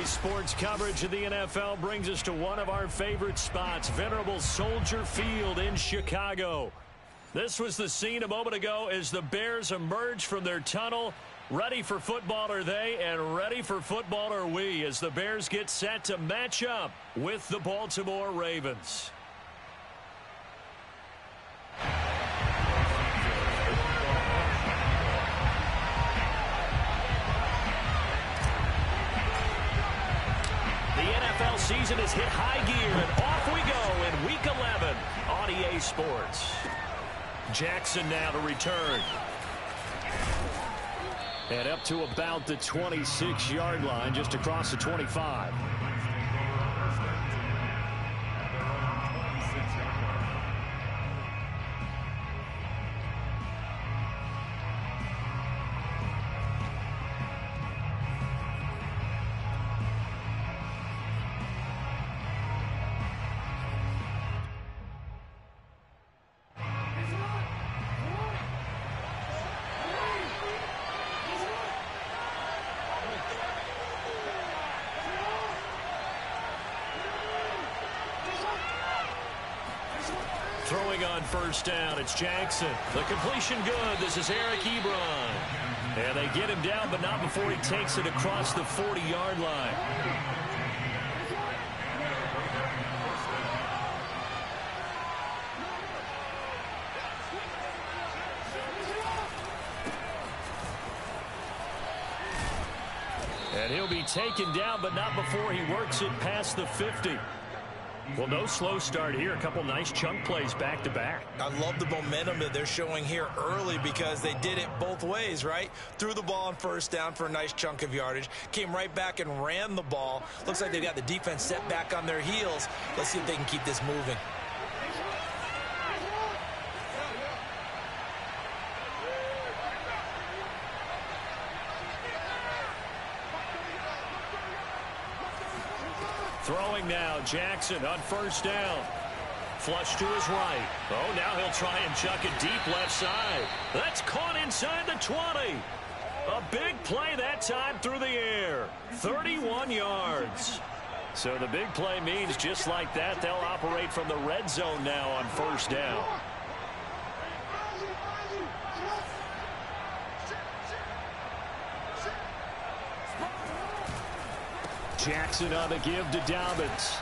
Today's sports coverage of the NFL brings us to one of our favorite spots, venerable Soldier Field in Chicago. This was the scene a moment ago as the Bears emerged from their tunnel. Ready for football are they, and ready for football are we, as the Bears get set to match up with the Baltimore Ravens. The NFL season has hit high gear, and off we go in Week 11 on EA Sports. Jackson now to return. And up to about the 26-yard line, just across the 25. Throwing on first down, it's Jackson. The completion good. This is Eric Ebron. And they get him down, but not before he takes it across the 40-yard line. And he'll be taken down, but not before he works it past the 50. Well, no slow start here. A couple nice chunk plays back-to-back. I love the momentum that they're showing here early because they did it both ways, right? Threw the ball on first down for a nice chunk of yardage. Came right back and ran the ball. Looks like they've got the defense set back on their heels. Let's see if they can keep this moving. Throwing now, Jackson on first down. Flush to his right. Oh, now he'll try and chuck it deep left side. That's caught inside the 20. A big play that time through the air. 31 yards. So the big play means just like that, they'll operate from the red zone now on first down. Jackson on the give to Dobbins.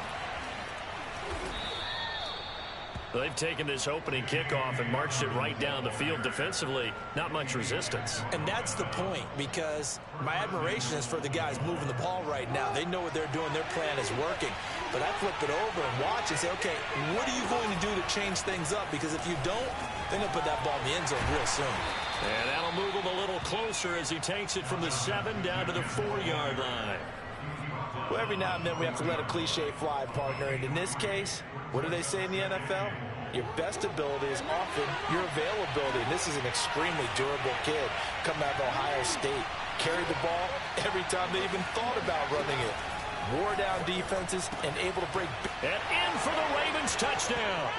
They've taken this opening kickoff and marched it right down the field defensively. Not much resistance. And that's the point, because my admiration is for the guys moving the ball right now. They know what they're doing. Their plan is working. But I flip it over and watch and say, okay, what are you going to do to change things up? Because if you don't, they're going to put that ball in the end zone real soon. And that'll move him a little closer as he takes it from the 7 down to the 4-yard line. Well, every now and then we have to let a cliche fly, partner. And in this case, what do they say in the NFL? Your best ability is often your availability. And this is an extremely durable kid coming out of Ohio State. Carried the ball every time they even thought about running it. Wore down defenses and able to break. And in for the Ravens touchdown.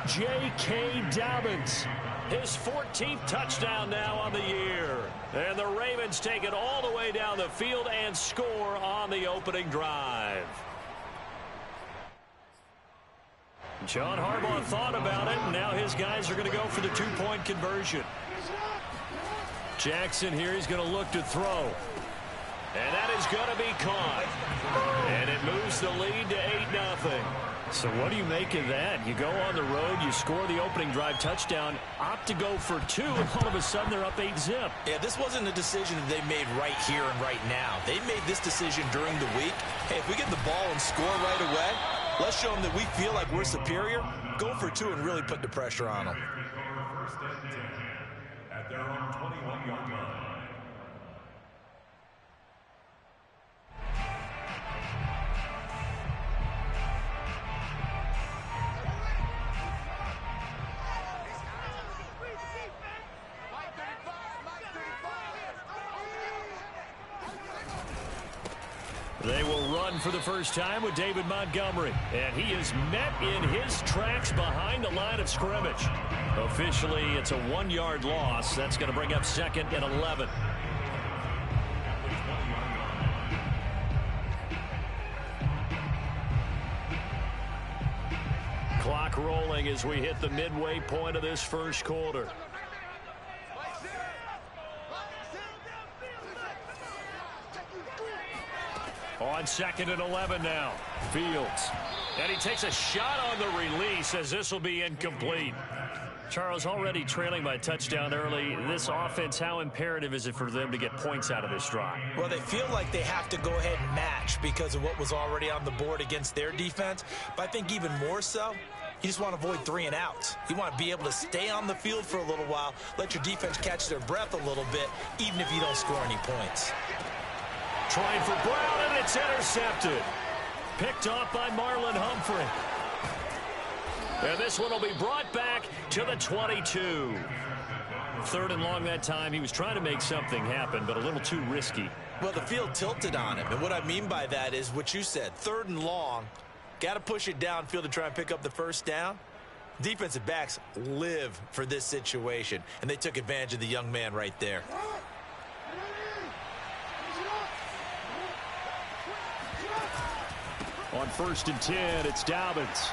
J.K. Dobbins. His 14th touchdown now on the year. And the Ravens take it all the way down the field and score on the opening drive. John Harbaugh thought about it, and now his guys are going to go for the two-point conversion. Jackson here, he's going to look to throw. And that is going to be caught. And it moves the lead to 8-0. So what do you make of that? You go on the road, you score the opening drive touchdown, opt to go for 2, and all of a sudden they're up 8-zip. Yeah, this wasn't a decision that they made right here and right now. They made this decision during the week. Hey, if we get the ball and score right away, let's show them that we feel like we're superior. Go for 2 and really put the pressure on them. At their own 21-yard line. They will run for the first time with David Montgomery. And he is met in his tracks behind the line of scrimmage. Officially, it's a 1-yard loss. That's going to bring up 2nd and 11. rolling as we hit the midway point of this first quarter. On 2nd and 11 now. Fields. And he takes a shot on the release as this will be incomplete. Charles, already trailing by touchdown early. This offense, how imperative is it for them to get points out of this drive? Well, they feel like they have to go ahead and match because of what was already on the board against their defense. But I think even more so, you just want to avoid 3 and outs. You want to be able to stay on the field for a little while, let your defense catch their breath a little bit, even if you don't score any points. Trying for Brown, and it's intercepted. Picked off by Marlon Humphrey. And this one will be brought back to the 22. 3rd and long that time. He was trying to make something happen, but a little too risky. Well, the field tilted on him, and what I mean by that is what you said. 3rd and long, got to push it downfield to try and pick up the first down. Defensive backs live for this situation, and they took advantage of the young man right there. On 1st and 10, it's Dobbins.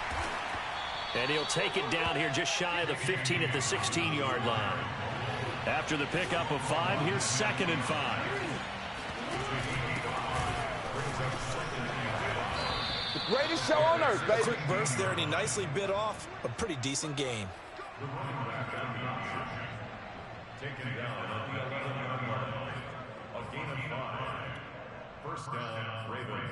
And he'll take it down here just shy of the 15 at the 16-yard line. After the pickup of 5, here's 2nd and 5. The greatest show on earth, baby. Quick burst there, and he nicely bit off a pretty decent gain. Taken down at the 11-yard line. A gain of 5. First down, Ravens.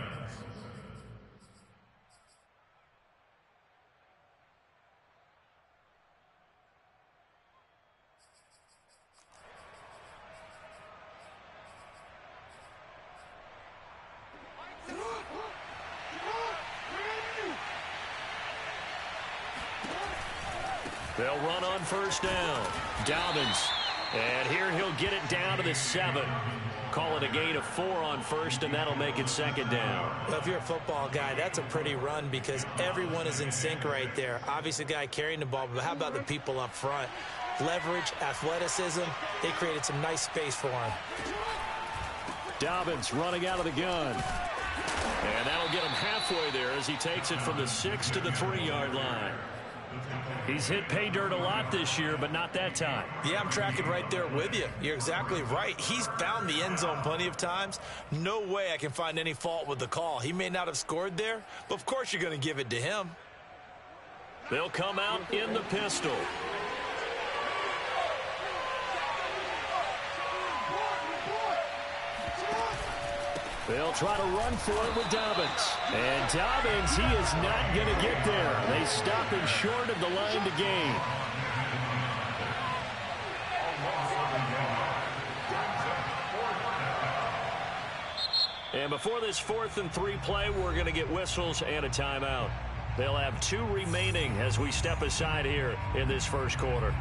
They'll run on 1st down. Dobbins. And here he'll get it down to the 7. Call it a gain of 4 on 1st, and that'll make it 2nd down. Well, if you're a football guy, that's a pretty run because everyone is in sync right there. Obviously, the guy carrying the ball, but how about the people up front? Leverage, athleticism, they created some nice space for him. Dobbins running out of the gun. And that'll get him halfway there as he takes it from the 6 to the 3-yard line. He's hit pay dirt a lot this year, but not that time. Yeah, I'm tracking right there with you. You're exactly right. He's found the end zone plenty of times. No way I can find any fault with the call. He may not have scored there, but of course you're going to give it to him. They'll come out in the pistol. They'll try to run for it with Dobbins. And Dobbins, he is not going to get there. They stop him short of the line to gain. And before this 4th and 3 play, we're going to get whistles and a timeout. They'll have 2 remaining as we step aside here in this first quarter.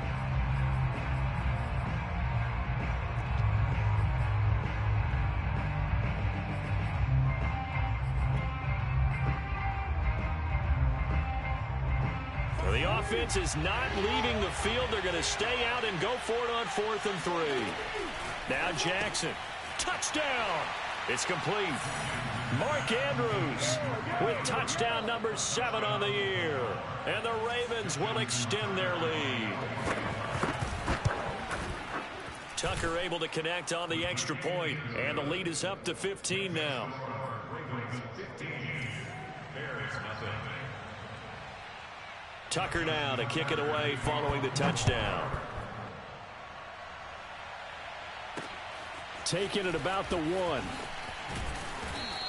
The offense is not leaving the field. They're going to stay out and go for it on 4th and 3. Now Jackson. Touchdown. It's complete. Mark Andrews with touchdown number 7 on the year. And the Ravens will extend their lead. Tucker able to connect on the extra point, and the lead is up to 15 now. Tucker now to kick it away following the touchdown. Taking it about the 1.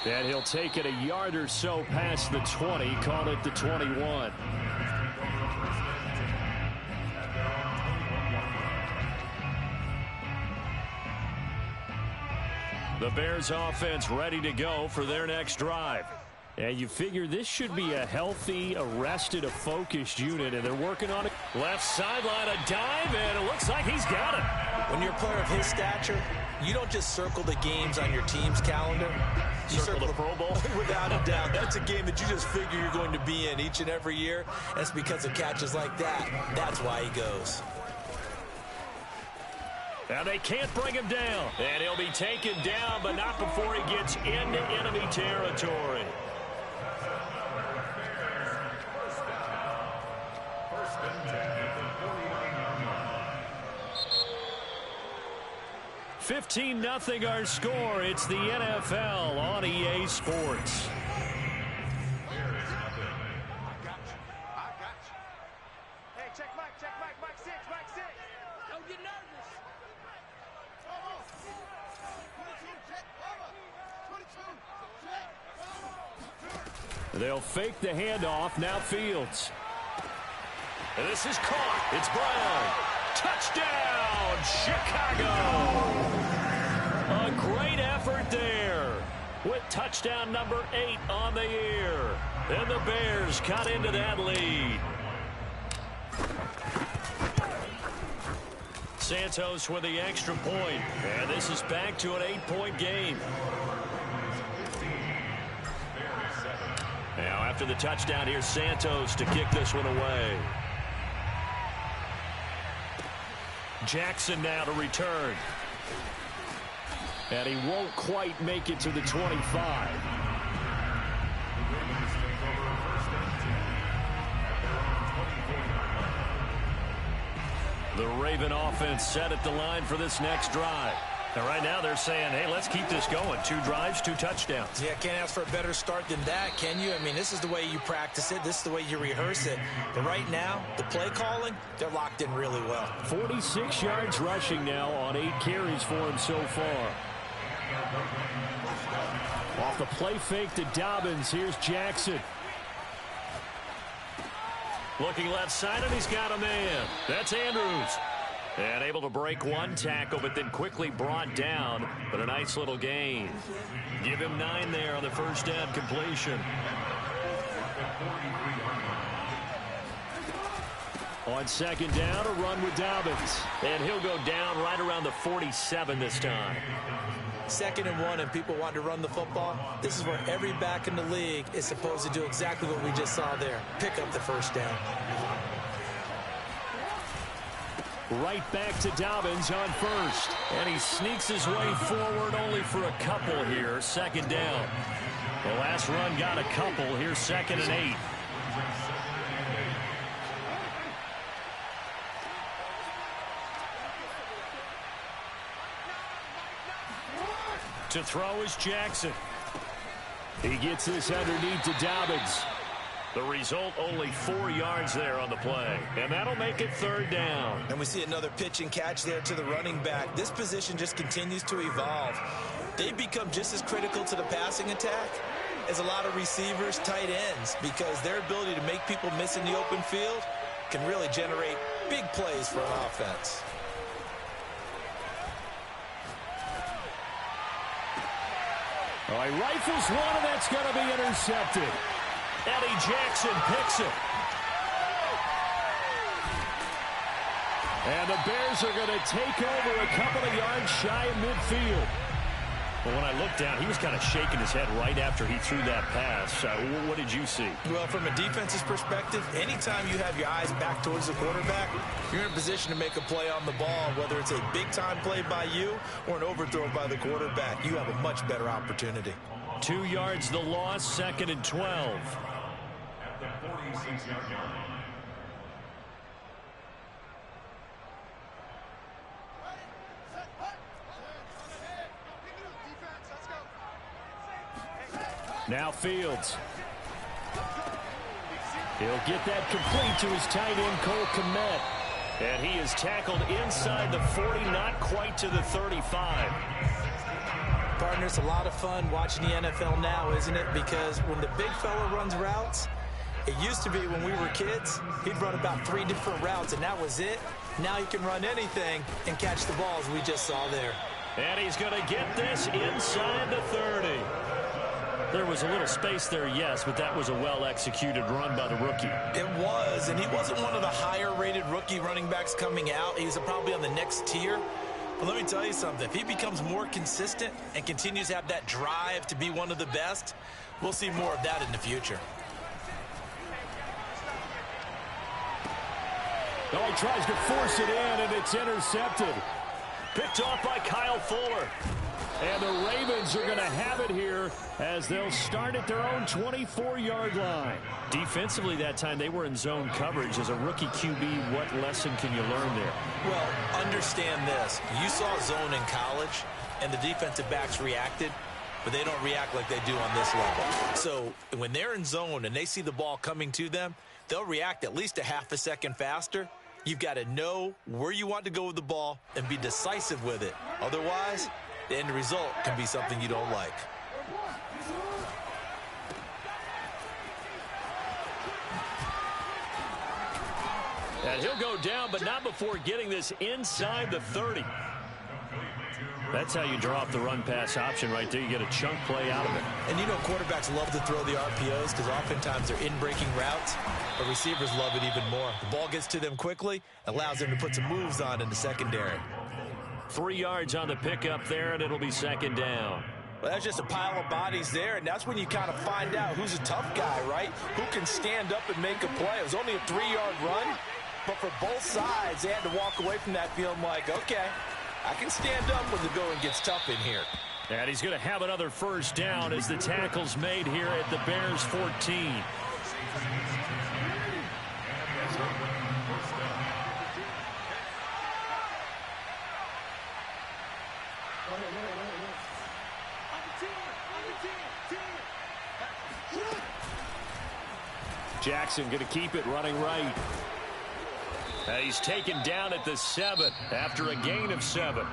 And he'll take it a yard or so past the 20, call it the 21. The Bears offense ready to go for their next drive. And you figure this should be a healthy, arrested, a focused unit, and they're working on it. Left sideline, a dive, and it looks like he's got it. When you're a player of his stature, you don't just circle the games on your team's calendar. You circle the Pro Bowl? Without a doubt. That's a game that you just figure you're going to be in each and every year. That's because of catches like that. That's why he goes. Now they can't bring him down. And he'll be taken down, but not before he gets into enemy territory. $15-0 our score. It's the NFL on EA Sports. They'll fake the handoff. Now Fields. And this is caught. It's Brown. Touchdown, Chicago. A great effort there with touchdown number 8 on the year. And the Bears cut into that lead. Santos with the extra point. And this is back to an 8-point game. Now after the touchdown, here's Santos to kick this one away. Jackson now to return. And he won't quite make it to the 25. The Raven offense set at the line for this next drive. And right now they're saying, hey, let's keep this going. 2 drives, 2 touchdowns. Yeah, can't ask for a better start than that, can you? I mean, this is the way you practice it. This is the way you rehearse it. But right now, the play calling, they're locked in really well. 46 yards rushing now on 8 carries for him so far. Off the play fake to Dobbins, here's Jackson. Looking left side, and he's got a man. That's Andrews. And able to break one tackle, but then quickly brought down. But a nice little gain. Give him 9 there on the first down completion. On second down, a run with Dobbins. And he'll go down right around the 47 this time. 2nd and 1, and people want to run the football. This is where every back in the league is supposed to do exactly what we just saw there. Pick up the first down. Right back to Dobbins on first. And he sneaks his way forward only for a couple here. 2nd down. The last run got a couple. Here's 2nd and 8. To throw is Jackson. He gets this underneath to Dobbins. The result, only 4 yards there on the play. And that'll make it 3rd down. And we see another pitch and catch there to the running back. This position just continues to evolve. They become just as critical to the passing attack as a lot of receivers, tight ends, because their ability to make people miss in the open field can really generate big plays for an offense. All right, rifles one, and that's going to be intercepted. Eddie Jackson picks it. And the Bears are going to take over a couple of yards shy of midfield. But when I looked down, he was kind of shaking his head right after he threw that pass. What did you see? Well, from a defense's perspective, anytime you have your eyes back towards the quarterback, you're in a position to make a play on the ball, whether it's a big-time play by you or an overthrow by the quarterback. You have a much better opportunity. 2 yards the loss, 2nd and 12. At the 46-yard line. Now Fields. He'll get that complete to his tight end, Cole Kmet. And he is tackled inside the 40, not quite to the 35. Partner, it's a lot of fun watching the NFL now, isn't it? Because when the big fella runs routes, it used to be when we were kids, he'd run about 3 different routes, and that was it. Now he can run anything and catch the balls we just saw there. And he's going to get this inside the 30. There was a little space there, yes, but that was a well-executed run by the rookie. It was, and he wasn't one of the higher-rated rookie running backs coming out. He's probably on the next tier. But let me tell you something. If he becomes more consistent and continues to have that drive to be one of the best, we'll see more of that in the future. Oh, he tries to force it in, and it's intercepted. Picked off by Kyle Fuller. And the Ravens are going to have it here as they'll start at their own 24-yard line. Defensively that time, they were in zone coverage. As a rookie QB, what lesson can you learn there? Well, understand this. You saw zone in college, and the defensive backs reacted, but they don't react like they do on this level. So when they're in zone and they see the ball coming to them, they'll react at least a half a second faster. You've got to know where you want to go with the ball and be decisive with it. Otherwise, the end result can be something you don't like. And he'll go down, but not before getting this inside the 30. That's how you draw up the run-pass option right there. You get a chunk play out of it. And you know quarterbacks love to throw the RPOs because oftentimes they're in-breaking routes, but receivers love it even more. The ball gets to them quickly, allows them to put some moves on in the secondary. 3 yards on the pickup there, and it'll be second down. Well, that's just a pile of bodies there, and that's when you kind of find out who's a tough guy, right? Who can stand up and make a play. It was only a 3-yard run, but for both sides, they had to walk away from that feeling like, okay, I can stand up when the going gets tough in here. And he's going to have another first down as the tackle's made here at the Bears 14. Jackson going to keep it running right. He's taken down at the 7 after a gain of 7.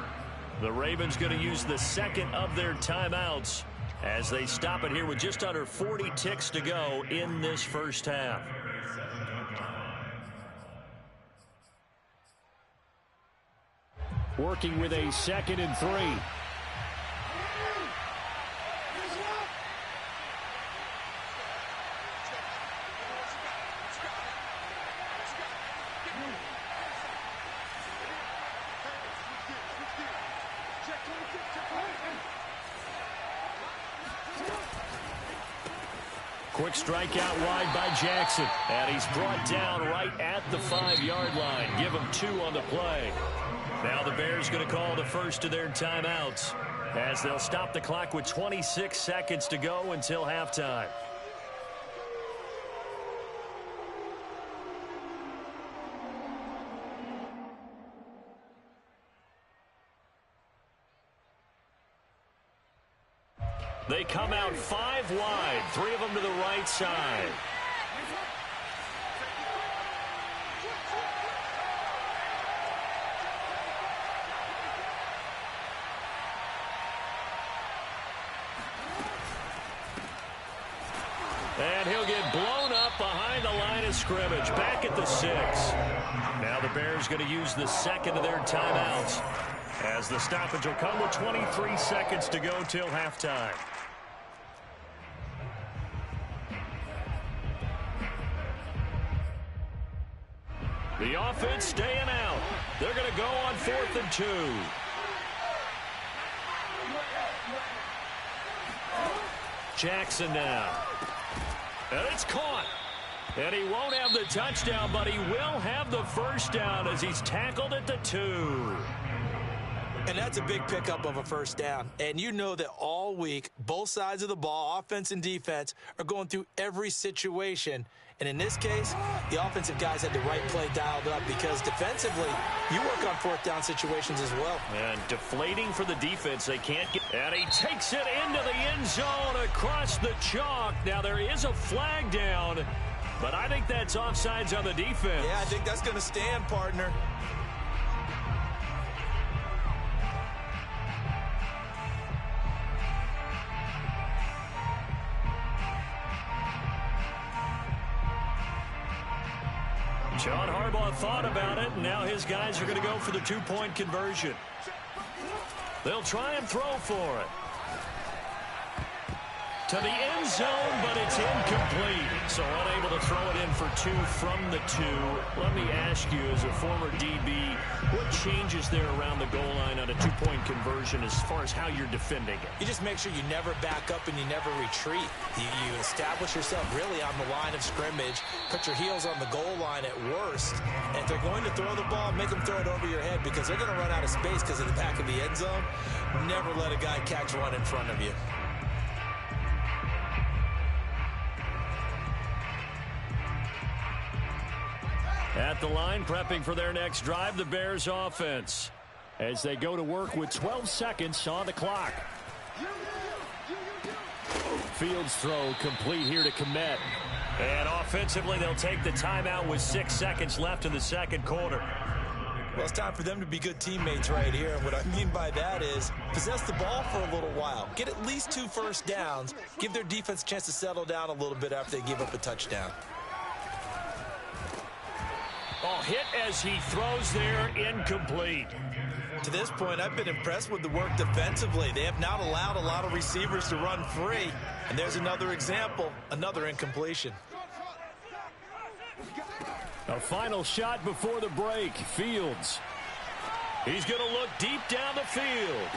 The Ravens going to use the second of their timeouts as they stop it here with just under 40 ticks to go in this first half. Working with a 2nd and 3. Quick strike out wide by Jackson. And he's brought down right at the 5-yard line. Give him 2 on the play. Now the Bears going to call the first of their timeouts as they'll stop the clock with 26 seconds to go until halftime. They come out 5 wide, 3 of them to the right side. And he'll get blown up behind the line of scrimmage, back at the 6. Now the Bears going to use the second of their timeouts as the stoppage will come with 23 seconds to go till halftime. The offense staying out. They're going to go on 4th and 2. Jackson now. And it's caught. And he won't have the touchdown, but he will have the first down as he's tackled at the 2. And that's a big pickup of a first down. And you know that all week, both sides of the ball, offense and defense, are going through every situation. And in this case, the offensive guys had the right play dialed up because defensively, you work on 4th down situations as well. And deflating for the defense. They can't get... And he takes it into the end zone across the chalk. Now there is a flag down, but I think that's offsides on the defense. Yeah, I think that's going to stand, partner. John Harbaugh thought about it, and now his guys are going to go for the 2-point conversion. They'll try and throw for it. to the end zone, but it's incomplete. So unable to throw it in for 2 from the 2. Let me ask you, as a former DB, what changes there around the goal line on a 2-point conversion as far as how you're defending it? You just make sure you never back up and you never retreat. You establish yourself really on the line of scrimmage, put your heels on the goal line at worst, and if they're going to throw the ball, make them throw it over your head because they're going to run out of space because of the back of the end zone. Never let a guy catch one in front of you. At the line, prepping for their next drive, the Bears offense, as they go to work with 12 seconds on the clock. Fields throw complete here to Kmet. And offensively, they'll take the timeout with 6 seconds left in the second quarter. Well, it's time for them to be good teammates right here. And what I mean by that is possess the ball for a little while. Get at least 2 first downs. Give their defense a chance to settle down a little bit after they give up a touchdown. Oh, hit as he throws there, incomplete. To this point, I've been impressed with the work defensively. They have not allowed a lot of receivers to run free. And there's another example, another incompletion. A final shot before the break. Fields. He's going to look deep down the field.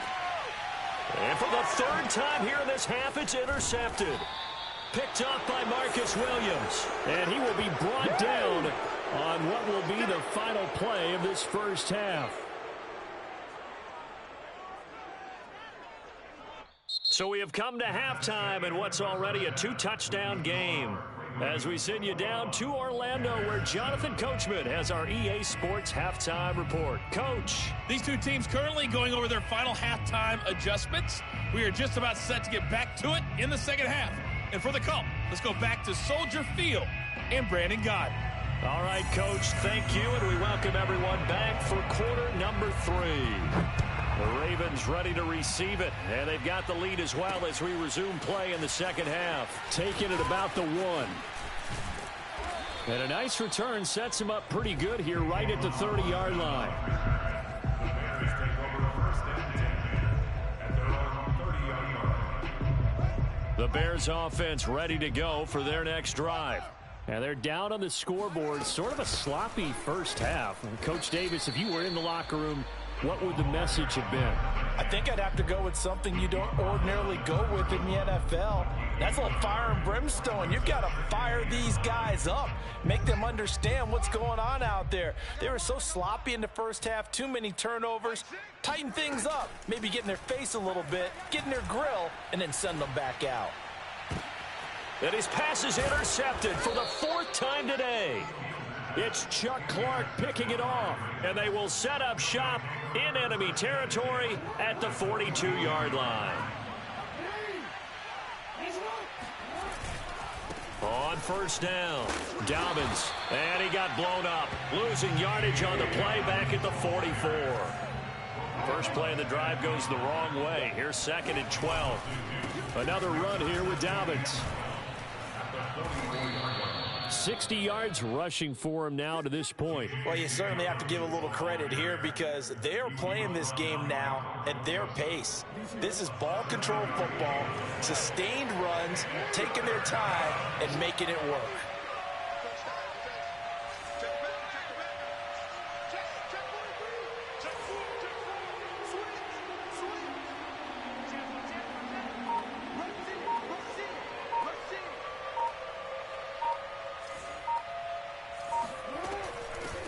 And for the 3rd time here in this half, it's intercepted. Picked up by Marcus Williams. And he will be brought down on what will be the final play of this first half. So we have come to halftime in what's already a 2-touchdown game, as we send you down to Orlando, where Jonathan Coachman has our EA Sports halftime report. Coach. These two teams currently going over their final halftime adjustments. We are just about set to get back to it in the second half. And for the call, let's go back to Soldier Field and Brandon Gott. All right, Coach, thank you, and we welcome everyone back for quarter number 3. The Ravens ready to receive it, and they've got the lead as well as we resume play in the second half. Taking it about the 1. And a nice return sets him up pretty good here right at the 30-yard line. The Bears offense ready to go for their next drive. And they're down on the scoreboard, sort of a sloppy first half. And Coach Davis, if you were in the locker room, what would the message have been? I think I'd have to go with something you don't ordinarily go with in the NFL. That's a little fire and brimstone. You've got to fire these guys up. Make them understand what's going on out there. They were so sloppy in the first half, too many turnovers. Tighten things up. Maybe get in their face a little bit, get in their grill, and then send them back out. And his pass is intercepted for the 4th time today. It's Chuck Clark picking it off, and they will set up shop in enemy territory at the 42-yard line. On first down, Dobbins, and he got blown up, losing yardage on the play back at the 44. First play of the drive goes the wrong way. Here's 2nd and 12. Another run here with Dobbins. 60 yards rushing for him now to this point. Well, you certainly have to give a little credit here because they're playing this game now at their pace. This is ball control football, sustained runs, taking their time, and making it work.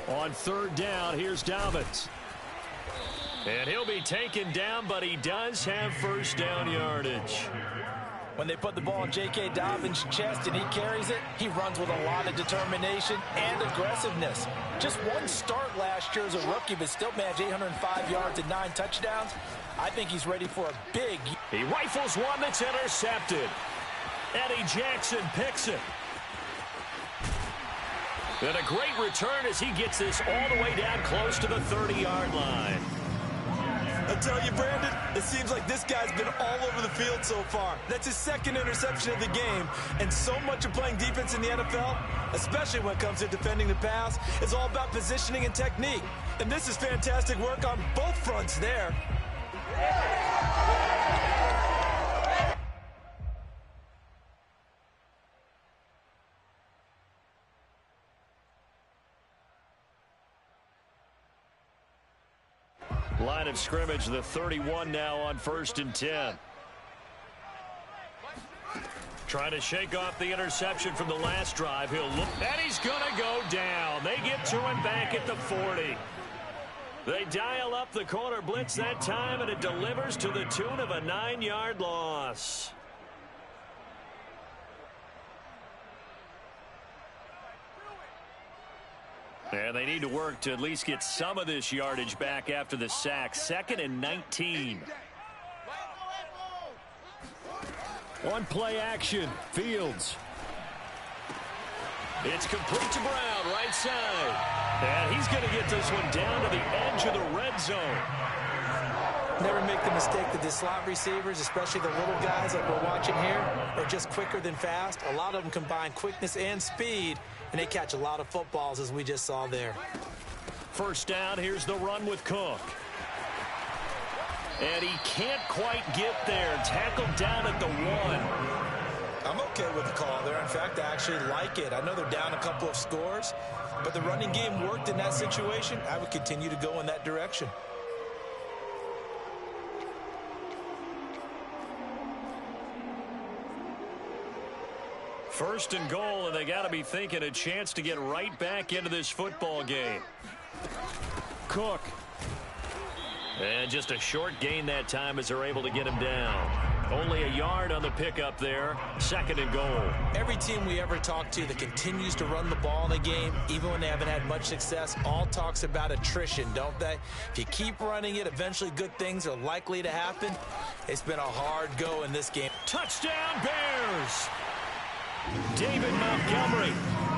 On 3rd down, here's Dobbins. And he'll be taken down, but he does have first down yardage. When they put the ball in J.K. Dobbins' chest and he carries it, he runs with a lot of determination and aggressiveness. Just one start last year as a rookie, but still managed 805 yards and 9 touchdowns. I think he's ready for a big... He rifles one that's intercepted. Eddie Jackson picks it. And a great return as he gets this all the way down close to the 30-yard line. I tell you, Brandon, it seems like this guy's been all over the field so far. That's his 2nd interception of the game. And so much of playing defense in the NFL, especially when it comes to defending the pass, is all about positioning and technique. And this is fantastic work on both fronts there. Line of scrimmage, the 31 now on 1st and 10. Trying to shake off the interception from the last drive. He'll look, and he's going to go down. They get to him back at the 40. They dial up the corner blitz that time, and it delivers to the tune of a 9-yard loss. And they need to work to at least get some of this yardage back after the sack. 2nd and 19. One play action. Fields. It's complete to Brown, right side. And he's going to get this one down to the edge of the red zone. Never make the mistake that the slot receivers, especially the little guys like we're watching here, are just quicker than fast. A lot of them combine quickness and speed, and they catch a lot of footballs, as we just saw there. First down, here's the run with Cook. And he can't quite get there. Tackled down at the 1. I'm okay with the call there. In fact, I actually like it. I know they're down a couple of scores, but the running game worked in that situation. I would continue to go in that direction. First and goal, and they got to be thinking a chance to get right back into this football game. Cook. And just a short gain that time as they're able to get him down. Only a yard on the pickup there. 2nd and goal. Every team we ever talk to that continues to run the ball in a game, even when they haven't had much success, all talks about attrition, don't they? If you keep running it, eventually good things are likely to happen. It's been a hard go in this game. Touchdown, Bears! David Montgomery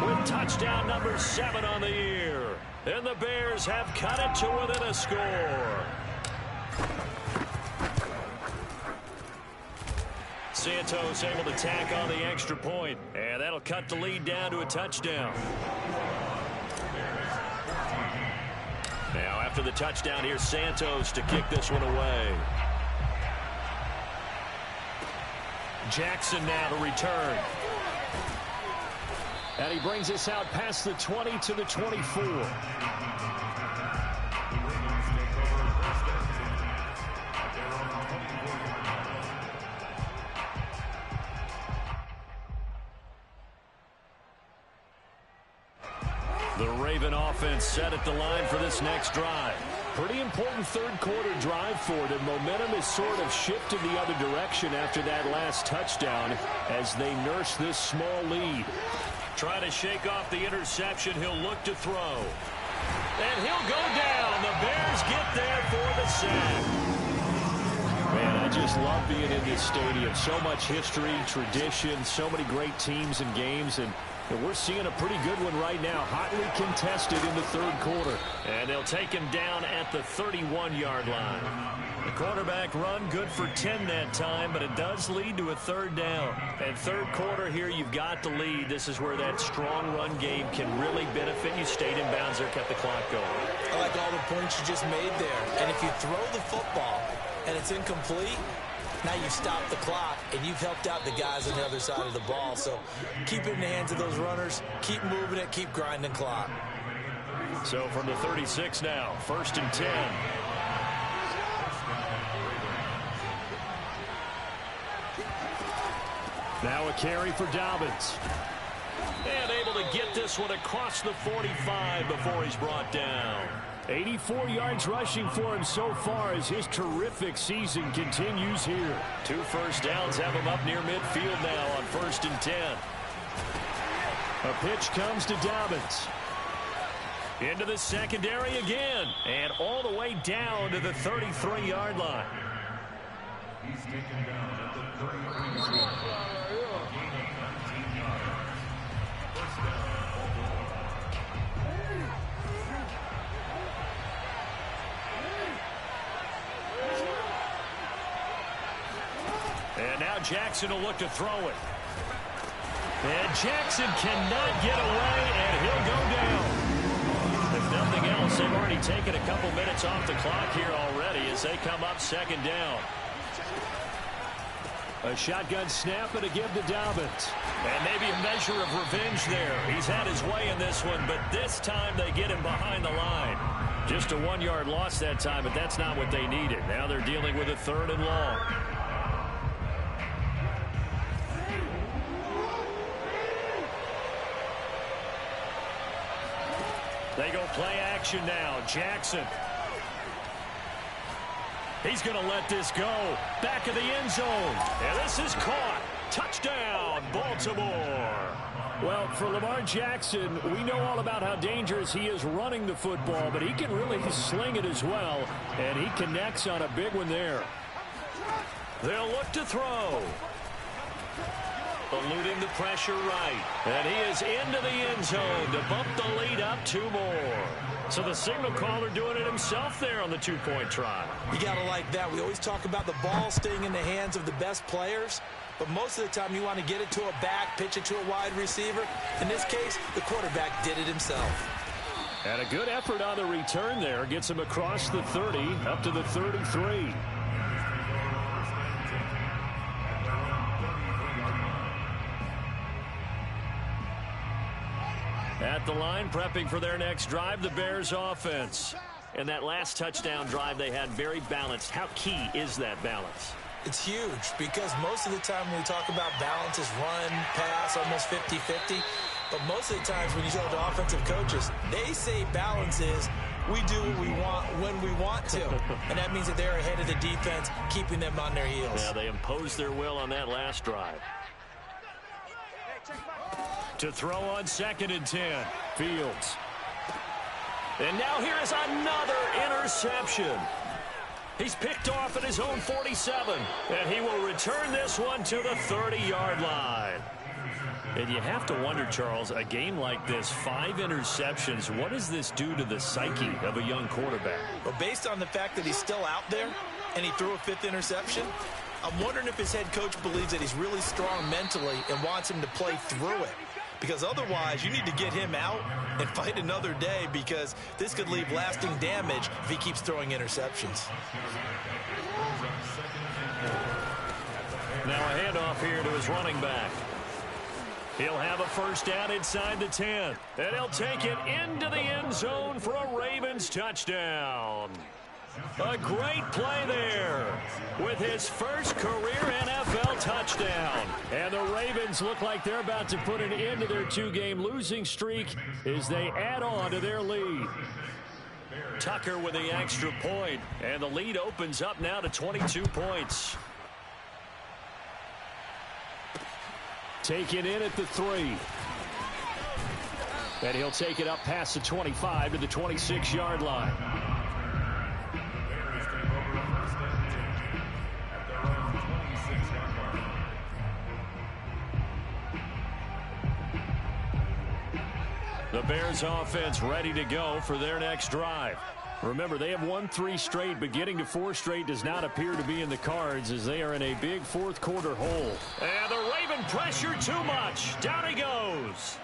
with touchdown number 7 on the year. And the Bears have cut it to within a score. Santos able to tack on the extra point, and that'll cut the lead down to a touchdown. Now after the touchdown, here's Santos to kick this one away. Jackson now to return. And he brings us out past the 20 to the 24. The Raven offense set at the line for this next drive. Pretty important third quarter drive for them. Momentum has sort of shifted the other direction after that last touchdown as they nurse this small lead. Trying to shake off the interception. He'll look to throw. And he'll go down. The Bears get there for the sack. Man, I just love being in this stadium. So much history, tradition, so many great teams and games, and we're seeing a pretty good one right now. Hotly contested in the third quarter. And they'll take him down at the 31-yard line. The quarterback run good for 10 that time, but it does lead to a third down. And third quarter here, you've got the lead. This is where that strong run game can really benefit you. Stayed in bounds there, kept the clock going. I like all the points you just made there. And if you throw the football and it's incomplete, now you've stopped the clock, and you've helped out the guys on the other side of the ball. So keep it in the hands of those runners. Keep moving it. Keep grinding clock. So from the 36 now, 1st and 10. Now a carry for Dobbins. And able to get this one across the 45 before he's brought down. 84 yards rushing for him so far as his terrific season continues here. 2 first downs have him up near midfield now on 1st and 10. A pitch comes to Dobbins. Into the secondary again. And all the way down to the 33-yard line. He's taken down at the 33-yard line. And now Jackson will look to throw it. And Jackson cannot get away, and he'll go down. If nothing else, they've already taken a couple minutes off the clock here already as they come up 2nd down. A shotgun snap and a give to Dobbins. And maybe a measure of revenge there. He's had his way in this one, but this time they get him behind the line. Just a 1-yard loss that time, but that's not what they needed. Now they're dealing with a 3rd and long. They go play action now. Jackson. He's going to let this go. Back of the end zone. And this is caught. Touchdown, Baltimore. Well, for Lamar Jackson, we know all about how dangerous he is running the football, but he can really sling it as well, and he connects on a big one there. They'll look to throw. Eluding the pressure right. And he is into the end zone to bump the lead up 2 more. So the signal caller doing it himself there on the 2-point try. You got to like that. We always talk about the ball staying in the hands of the best players, but most of the time you want to get it to a back, pitch it to a wide receiver. In this case, the quarterback did it himself. And a good effort on the return there. Gets him across the 30, up to the 33. At the line, prepping for their next drive, the Bears offense. And that last touchdown drive they had very balanced. How key is that balance? It's huge because most of the time when we talk about balance is run, pass, almost 50-50. But most of the times when you talk to offensive coaches, they say balance is we do what we want when we want to. And that means that they're ahead of the defense, keeping them on their heels. Yeah, they imposed their will on that last drive. To throw on 2nd and 10. Fields. And now here is another interception. He's picked off at his own 47. And he will return this one to the 30-yard line. And you have to wonder, Charles, a game like this, 5 interceptions, what does this do to the psyche of a young quarterback? Well, based on the fact that he's still out there and he threw a 5th interception, I'm wondering if his head coach believes that he's really strong mentally and wants him to play through it. Because otherwise, you need to get him out and fight another day because this could leave lasting damage if he keeps throwing interceptions. Now a handoff here to his running back. He'll have a first down inside the 10. And he'll take it into the end zone for a Ravens touchdown. A great play there with his first career NFL touchdown. And the Ravens look like they're about to put an end to their 2-game losing streak as they add on to their lead. Tucker with the extra point, and the lead opens up now to 22 points. Taken in at the 3. And he'll take it up past the 25 to the 26-yard line. The Bears offense ready to go for their next drive. Remember, they have won 3 straight, but getting to 4 straight does not appear to be in the cards as they are in a big 4th quarter hole. And the Raven pressure too much. Down he goes.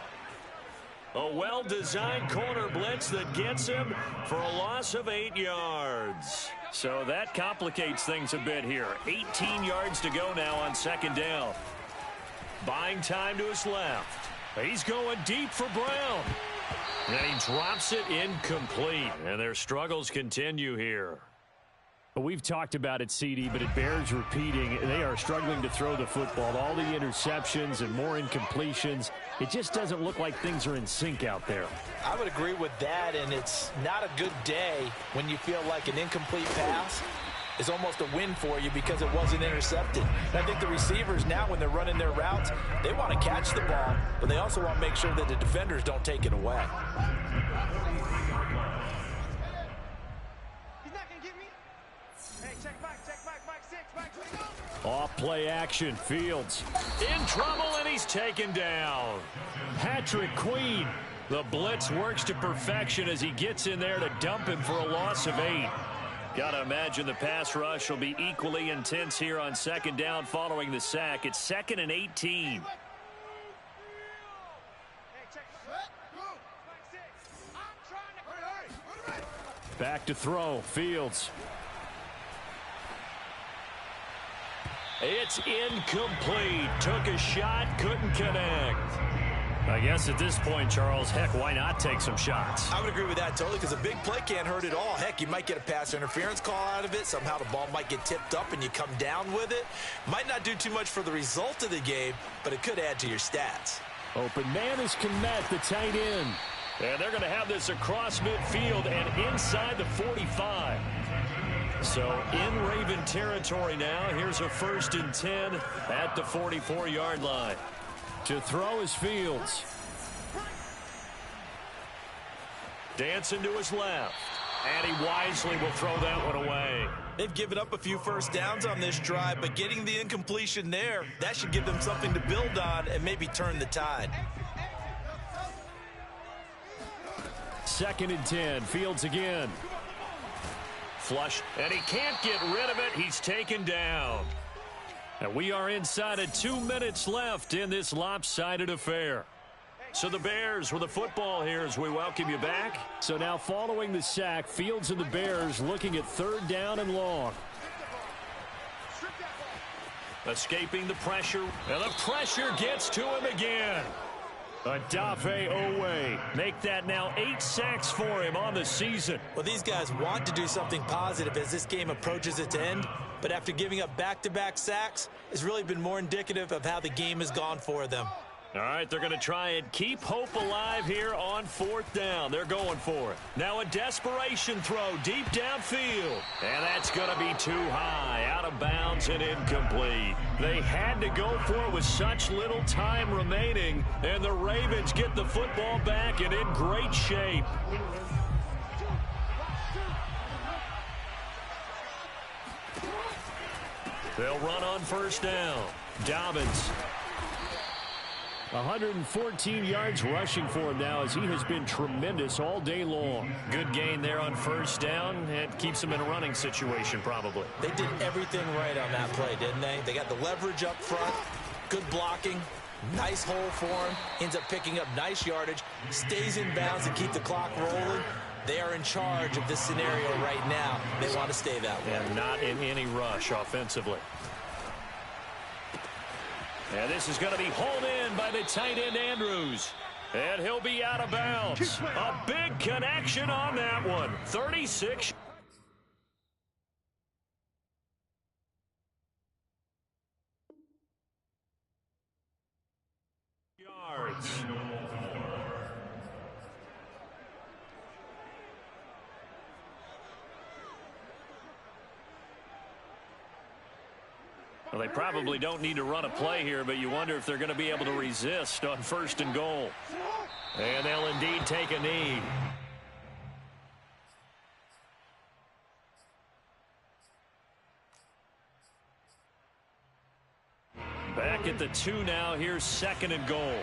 A well-designed corner blitz that gets him for a loss of 8 yards. So that complicates things a bit here. 18 yards to go now on 2nd down. Buying time to his left. He's going deep for Brown. And he drops it incomplete. And their struggles continue here. We've talked about it, CD, but it bears repeating. They are struggling to throw the football. All the interceptions and more incompletions. It just doesn't look like things are in sync out there. I would agree with that, and it's not a good day when you feel like an incomplete pass is almost a win for you because it wasn't intercepted. And I think the receivers now, when they're running their routes, they want to catch the ball, but they also want to make sure that the defenders don't take it away. Off play action, Fields in trouble, and he's taken down. Patrick Queen, the blitz works to perfection as he gets in there to dump him for a loss of 8. Gotta imagine the pass rush will be equally intense here on 2nd down following the sack. It's 2nd and 18. Back to throw, Fields. It's incomplete. Took a shot, couldn't connect. I guess at this point, Charles, heck, why not take some shots? I would agree with that totally, because a big play can't hurt at all. Heck, you might get a pass interference call out of it. Somehow the ball might get tipped up and you come down with it. Might not do too much for the result of the game, but it could add to your stats. Open man is Kmet, the tight end. And they're going to have this across midfield and inside the 45. So in Raven territory now. Here's a 1st and 10 at the 44-yard line. To throw is Fields. Dancing to his left. And he wisely will throw that one away. They've given up a few first downs on this drive, but getting the incompletion there, that should give them something to build on and maybe turn the tide. 2nd and 10. Fields again. Flush, and he can't get rid of it. He's taken down. And we are inside of 2 minutes left in this lopsided affair. So the Bears with the football here as we welcome you back. So now following the sack, Fields and the Bears looking at 3rd down and long. Escaping the pressure, and the pressure gets to him again. Hifi Wk10. Make that now 8 sacks for him on the season. Well, these guys want to do something positive as this game approaches its end, but after giving up back-to-back sacks, it's really been more indicative of how the game has gone for them. All right, they're going to try and keep hope alive here on 4th down. They're going for it. Now a desperation throw deep downfield. And that's going to be too high, out of bounds and incomplete. They had to go for it with such little time remaining, and the Ravens get the football back and in great shape. They'll run on 1st down. Dobbins. 114 yards rushing for him now as he has been tremendous all day long. Good gain there on 1st down. It keeps him in a running situation probably. They did everything right on that play, didn't they? They got the leverage up front, good blocking, nice hole for him, ends up picking up nice yardage, stays in bounds and keep the clock rolling. They are in charge of this scenario right now. They want to stay that way. And not in any rush offensively. And this is going to be hauled in by the tight end Andrews. And he'll be out of bounds. A big connection on that one. 36 yards. Well, they probably don't need to run a play here, but you wonder if they're going to be able to resist on 1st and goal. And they'll indeed take a knee. Back at the 2 now. Here's 2nd and goal.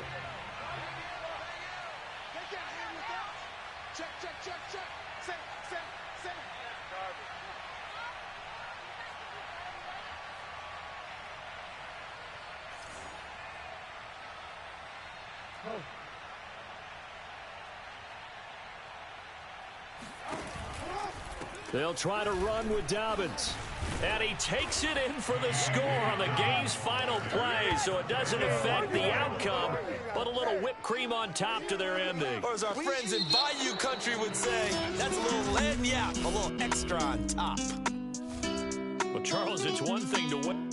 They'll try to run with Dobbins. And he takes it in for the score on the game's final play, so it doesn't affect the outcome, but a little whipped cream on top to their ending. Or as our friends in Bayou Country would say, that's a little lagniappe, a little extra on top. Well, Charles, it's one thing to win.